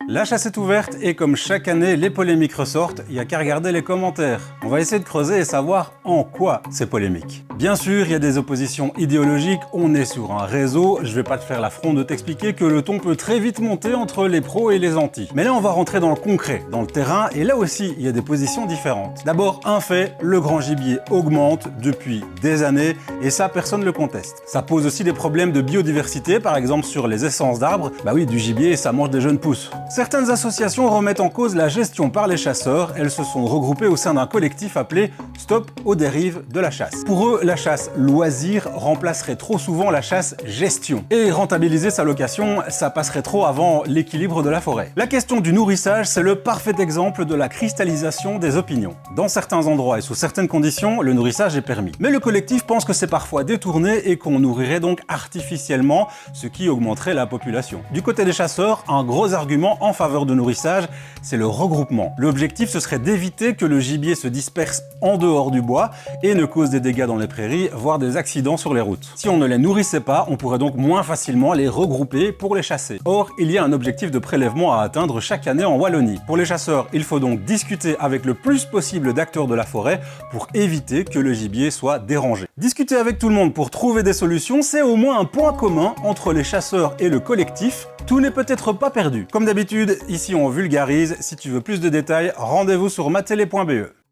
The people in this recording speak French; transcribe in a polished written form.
La chasse est ouverte et comme chaque année, les polémiques ressortent, il n'y a qu'à regarder les commentaires. On va essayer de creuser et savoir en quoi c'est polémique. Bien sûr, il y a des oppositions idéologiques, on est sur un réseau, je vais pas te faire l'affront de t'expliquer que le ton peut très vite monter entre les pros et les antis. Mais là, on va rentrer dans le concret, dans le terrain, et là aussi, il y a des positions différentes. D'abord, un fait, le grand gibier augmente depuis des années, et ça, personne ne le conteste. Ça pose aussi des problèmes de biodiversité, par exemple sur les essences d'arbres. Bah oui, du gibier, ça mange des jeunes pousses. Certaines associations remettent en cause la gestion par les chasseurs, elles se sont regroupées au sein d'un collectif appelé Stop aux dérives de la chasse. Pour eux, la chasse loisir remplacerait trop souvent la chasse gestion. Et rentabiliser sa location, ça passerait trop avant l'équilibre de la forêt. La question du nourrissage, c'est le parfait exemple de la cristallisation des opinions. Dans certains endroits et sous certaines conditions, le nourrissage est permis. Mais le collectif pense que c'est parfois détourné et qu'on nourrirait donc artificiellement, ce qui augmenterait la population. Du côté des chasseurs, un gros argument en faveur de nourrissage, c'est le regroupement. L'objectif, ce serait d'éviter que le gibier se disperse en dehors du bois et ne cause des dégâts dans les prairies, voire des accidents sur les routes. Si on ne les nourrissait pas, on pourrait donc moins facilement les regrouper pour les chasser. Or, il y a un objectif de prélèvement à atteindre chaque année en Wallonie. Pour les chasseurs, il faut donc discuter avec le plus possible d'acteurs de la forêt pour éviter que le gibier soit dérangé. Discuter avec tout le monde pour trouver des solutions, c'est au moins un point commun entre les chasseurs et le collectif. Tout n'est peut-être pas perdu. Comme d'habitude, ici on vulgarise. Si tu veux plus de détails, rendez-vous sur matélé.be.